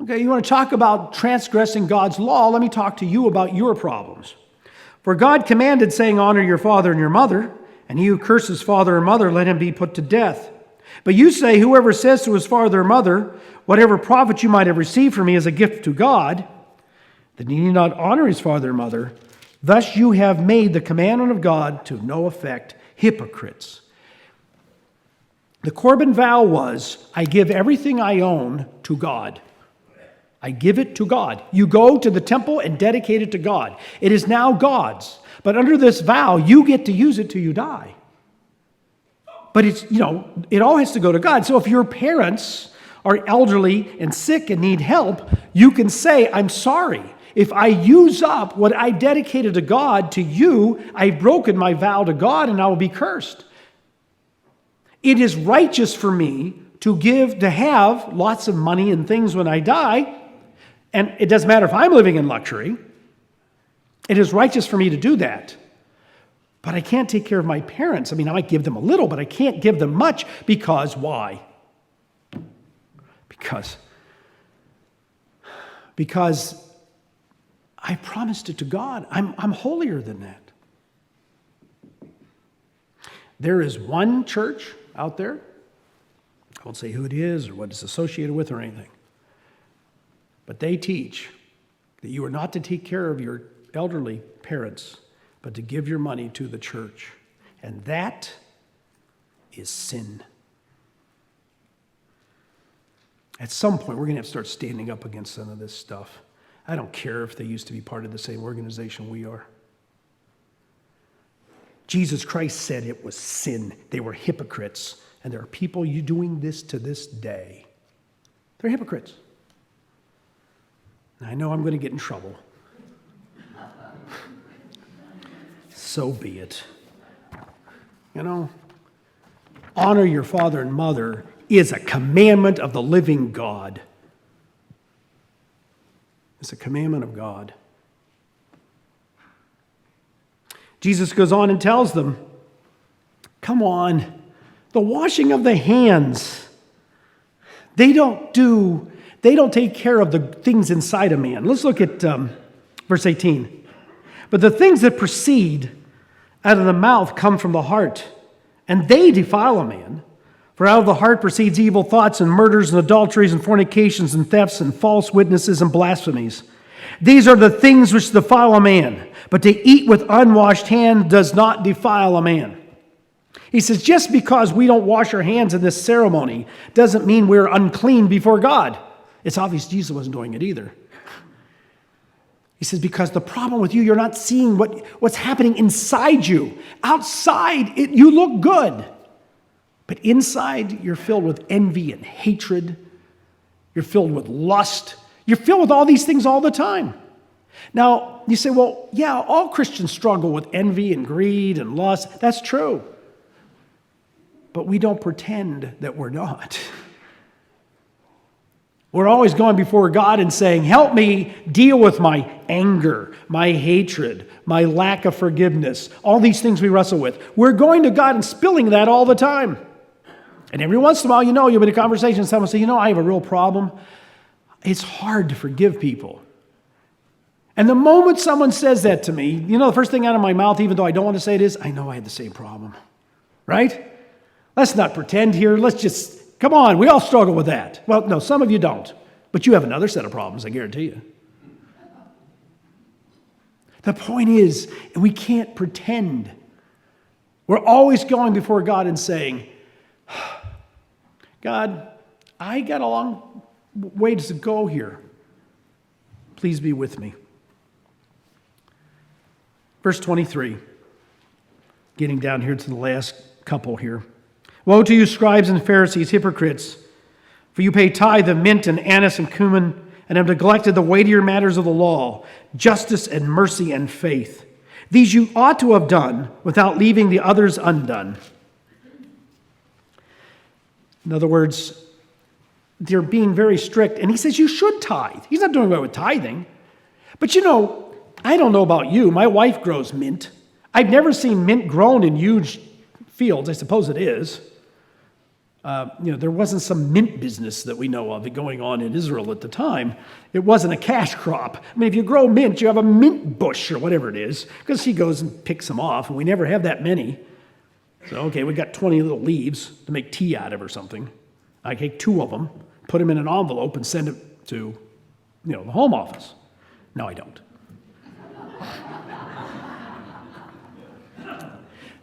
Speaker 1: Okay, you want to talk about transgressing God's law? Let me talk to you about your problems. For God commanded, saying, honor your father and your mother, and he who curses father or mother, let him be put to death. But you say, whoever says to his father or mother, whatever profit you might have received from me is a gift to God, then he need not honor his father or mother. Thus you have made the commandment of God to no effect, hypocrites. The Corban vow was, I give everything I own to God. I give it to God. You go to the temple and dedicate it to God. It is now God's. But under this vow, you get to use it till you die. But it's, it all has to go to God. So if your parents are elderly and sick and need help, you can say, I'm sorry. If I use up what I dedicated to God to you, I've broken my vow to God and I will be cursed. It is righteous for me to have lots of money and things when I die. And it doesn't matter if I'm living in luxury. It is righteous for me to do that. But I can't take care of my parents. I might give them a little, but I can't give them much because why? Because I promised it to God. I'm holier than that. There is one church out there. I won't say who it is or what it's associated with or anything. But they teach that you are not to take care of your elderly parents, but to give your money to the church. And that is sin. At some point, we're going to have to start standing up against some of this stuff. I don't care if they used to be part of the same organization we are. Jesus Christ said it was sin. They were hypocrites. And there are people doing this to this day. They're hypocrites. I know I'm going to get in trouble. So be it. Honor your father and mother is a commandment of the living God. It's a commandment of God. Jesus goes on and tells them, come on, the washing of the hands. They don't take care of the things inside a man. Let's look at verse 18. But the things that proceed out of the mouth come from the heart, and they defile a man. For out of the heart proceeds evil thoughts and murders and adulteries and fornications and thefts and false witnesses and blasphemies. These are the things which defile a man, but to eat with unwashed hand does not defile a man. He says, just because we don't wash our hands in this ceremony doesn't mean we're unclean before God. It's obvious Jesus wasn't doing it either. He says, because the problem with you, you're not seeing what's happening inside you. Outside, you look good. But inside, you're filled with envy and hatred. You're filled with lust. You're filled with all these things all the time. Now, you say, well, yeah, all Christians struggle with envy and greed and lust. That's true. But we don't pretend that we're not. We're always going before God and saying, help me deal with my anger, my hatred, my lack of forgiveness, all these things we wrestle with. We're going to God and spilling that all the time. And every once in a while, you'll be in a conversation and someone will say, I have a real problem. It's hard to forgive people. And the moment someone says that to me, the first thing out of my mouth, even though I don't want to say it is, I know I had the same problem. Right? Let's not pretend here. Let's just... Come on, we all struggle with that. Well, no, some of you don't. But you have another set of problems, I guarantee you. The point is, we can't pretend. We're always going before God and saying, God, I got a long ways to go here. Please be with me. Verse 23, getting down here to the last couple here. Woe to you, scribes and Pharisees, hypocrites, for you pay tithe of mint and anise and cumin, and have neglected the weightier matters of the law, justice and mercy and faith. These you ought to have done without leaving the others undone. In other words, they're being very strict, and he says you should tithe. He's not doing away with tithing. But I don't know about you. My wife grows mint. I've never seen mint grown in huge fields. I suppose it is. There wasn't some mint business that we know of going on in Israel at the time. It wasn't a cash crop. I mean, if you grow mint, you have a mint bush or whatever it is, because he goes and picks them off, and we never have that many. So, okay, we got 20 little leaves to make tea out of or something. I take 2 of them, put them in an envelope, and send it to, the home office. No, I don't.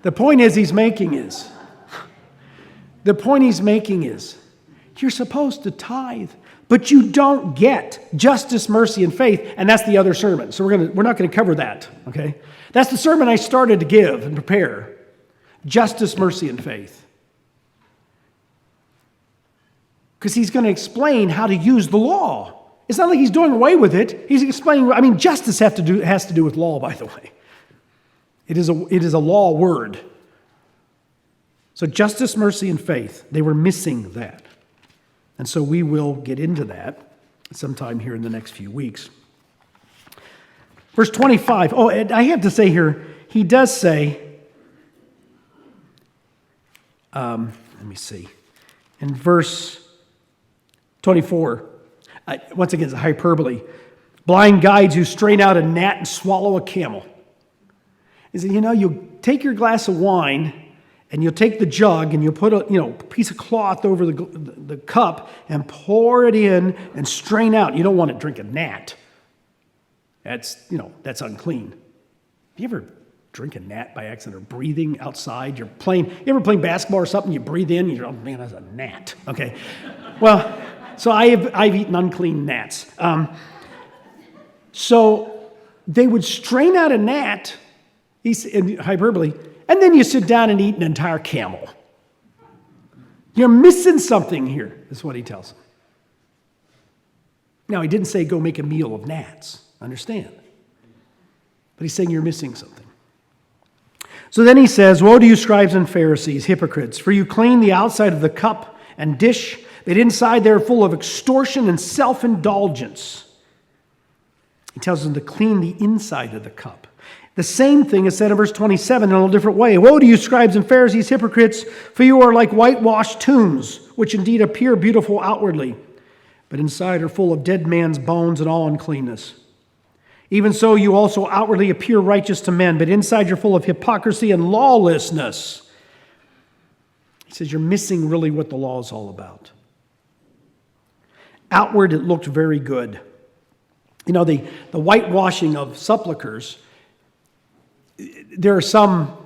Speaker 1: The point he's making is, you're supposed to tithe, but you don't get justice, mercy, and faith, and that's the other sermon. So we're not going to cover that, okay? That's the sermon I started to give and prepare. Justice, mercy, and faith. Because he's going to explain how to use the law. It's not like he's doing away with it. He's explaining, justice has to do with law, by the way. It is a law word. So justice, mercy, and faith, they were missing that. And so we will get into that sometime here in the next few weeks. Verse 25. Oh, and I have to say here, he does say, let me see. In verse 24, once again, it's a hyperbole. Blind guides who strain out a gnat and swallow a camel. He said, you take your glass of wine and you'll take the jug and you'll put a piece of cloth over the cup and pour it in and strain out. You don't want to drink a gnat. That's unclean. Have you ever drink a gnat by accident or breathing outside? You ever playing basketball or something, you breathe in, you're, oh man, that's a gnat. Okay. Well, so I've eaten unclean gnats. So they would strain out a gnat, in hyperbole, and then you sit down and eat an entire camel. You're missing something here, is what he tells them. Now, he didn't say go make a meal of gnats, understand. But he's saying you're missing something. So then he says, woe to you, scribes and Pharisees, hypocrites, for you clean the outside of the cup and dish, but inside they're full of extortion and self-indulgence. He tells them to clean the inside of the cup. The same thing is said in verse 27 in a little different way. Woe to you, scribes and Pharisees, hypocrites, for you are like whitewashed tombs, which indeed appear beautiful outwardly, but inside are full of dead man's bones and all uncleanness. Even so, you also outwardly appear righteous to men, but inside you're full of hypocrisy and lawlessness. He says you're missing really what the law is all about. Outward, it looked very good. The whitewashing of sepulchres, there are some,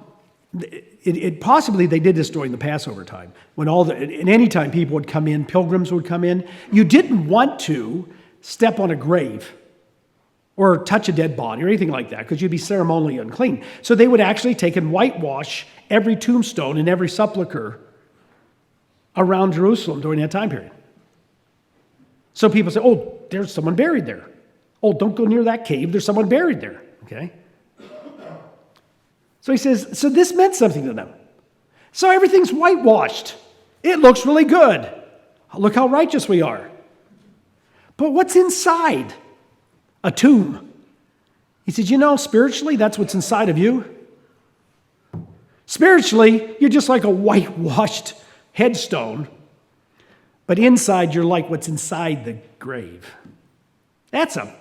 Speaker 1: possibly they did this during the Passover time, when in any time people would come in, pilgrims would come in. You didn't want to step on a grave or touch a dead body or anything like that, because you'd be ceremonially unclean. So they would actually take and whitewash every tombstone and every sepulcher around Jerusalem during that time period. So people say, oh, there's someone buried there. Oh, don't go near that cave, there's someone buried there. Okay? So he says, so this meant something to them. So everything's whitewashed. It looks really good. Look how righteous we are. But what's inside a tomb? He says, spiritually, that's what's inside of you. Spiritually, you're just like a whitewashed headstone, but inside you're like what's inside the grave. That's a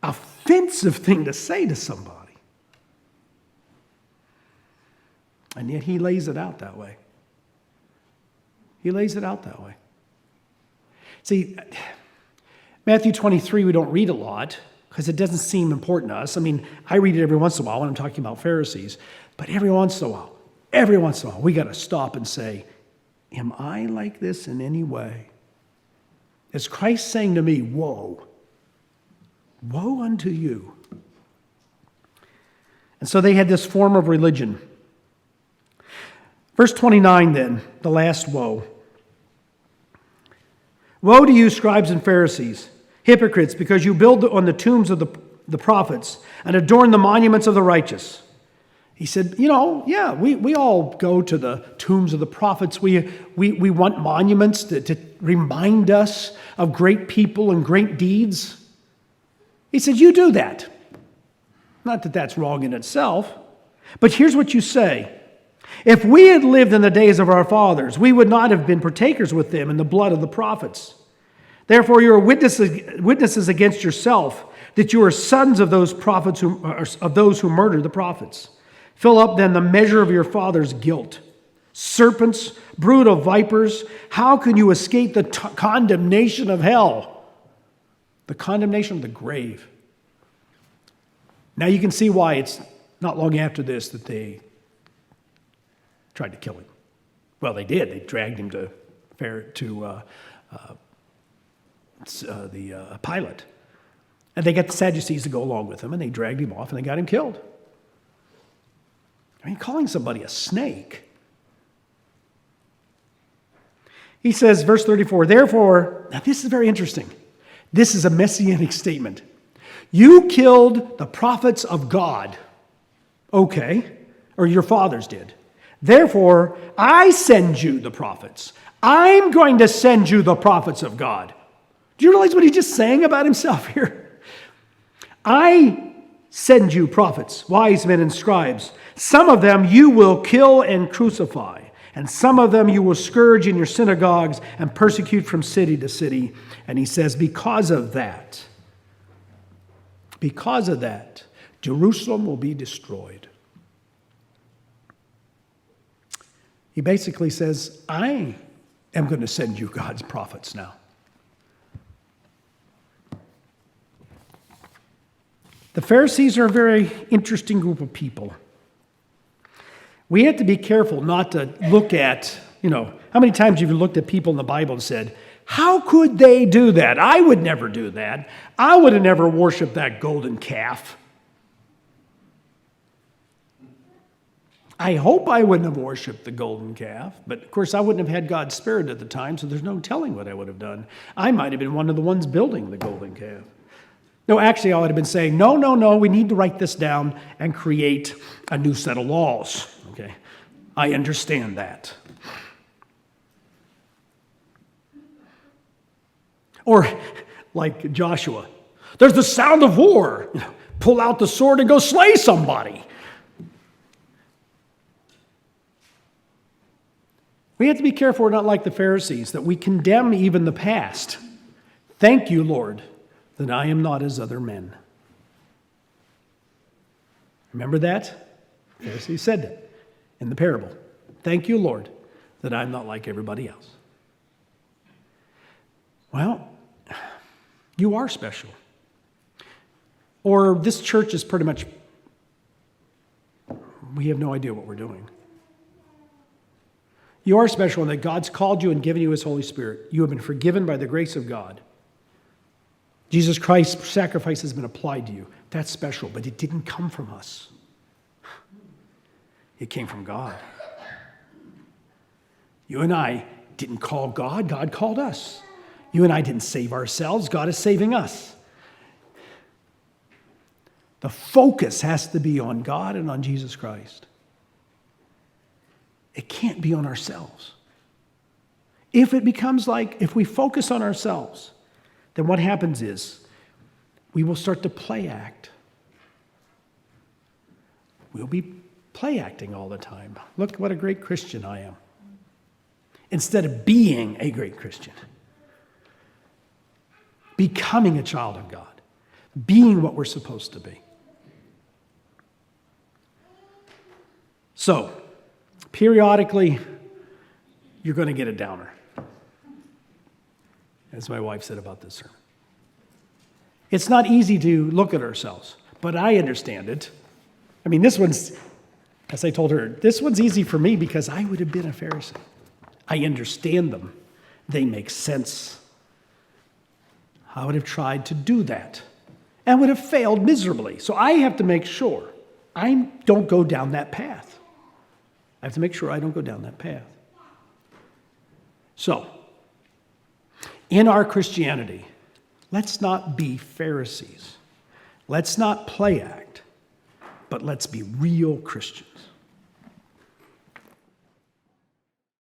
Speaker 1: offensive thing to say to somebody. And yet he lays it out that way. He lays it out that way. See, Matthew 23 we don't read a lot because it doesn't seem important to us. I mean, I read it every once in a while when I'm talking about Pharisees, but every once in a while, we got to stop and say, am I like this in any way? Is Christ saying to me, woe, woe unto you? And so they had this form of religion. Verse 29 then, the last woe. Woe to you, scribes and Pharisees, hypocrites, because you build on the tombs of the prophets and adorn the monuments of the righteous. He said, we all go to the tombs of the prophets. We want monuments to remind us of great people and great deeds. He said, you do that. Not that that's wrong in itself, but here's what you say. If we had lived in the days of our fathers, we would not have been partakers with them in the blood of the prophets. Therefore, you are witnesses against yourself that you are sons of those prophets of those who murdered the prophets. Fill up then the measure of your father's guilt. Serpents, brood of vipers, how can you escape the condemnation of hell? The condemnation of the grave. Now you can see why it's not long after this that they tried to kill him. Well, they did. They dragged him to Pilate. And they got the Sadducees to go along with him, and they dragged him off, and they got him killed. I mean, calling somebody a snake. He says, verse 34, therefore, now this is very interesting. This is a messianic statement. You killed the prophets of God. Okay, or your fathers did. Therefore, I send you the prophets. I'm going to send you the prophets of God. Do you realize what he's just saying about himself here? I send you prophets, wise men and scribes. Some of them you will kill and crucify, and some of them you will scourge in your synagogues and persecute from city to city. And he says, because of that, Jerusalem will be destroyed. He basically says, I am going to send you God's prophets now. The Pharisees are a very interesting group of people. We have to be careful not to look at, how many times have you looked at people in the Bible and said, how could they do that? I would never do that. I would have never worshiped that golden calf. I hope I wouldn't have worshiped the golden calf, but of course I wouldn't have had God's Spirit at the time, so there's no telling what I would have done. I might have been one of the ones building the golden calf. No, actually I would have been saying, no, we need to write this down and create a new set of laws. Okay, I understand that. Or like Joshua, there's the sound of war. Pull out the sword and go slay somebody. We have to be careful we're not like the Pharisees, that we condemn even the past. Thank you, Lord, that I am not as other men. Remember that? The Pharisees said that in the parable. Thank you, Lord, that I'm not like everybody else. Well, you are special. Or this church is pretty much, we have no idea what we're doing. You are special in that God's called you and given you his Holy Spirit. You have been forgiven by the grace of God. Jesus Christ's sacrifice has been applied to you. That's special, but it didn't come from us. It came from God. You and I didn't call God, God called us. You and I didn't save ourselves, God is saving us. The focus has to be on God and on Jesus Christ. It can't be on ourselves. If it becomes if we focus on ourselves, then what happens is we will start to play act. We'll be play acting all the time. Look what a great Christian I am. Instead of being a great Christian. Becoming a child of God. Being what we're supposed to be. So, periodically, you're going to get a downer. As my wife said about this sermon. It's not easy to look at ourselves, but I understand it. I mean, this one's, as I told her, this one's easy for me because I would have been a Pharisee. I understand them. They make sense. I would have tried to do that and would have failed miserably. So I have to make sure I don't go down that path. I have to make sure I don't go down that path. So, in our Christianity, let's not be Pharisees. Let's not play act, but let's be real Christians.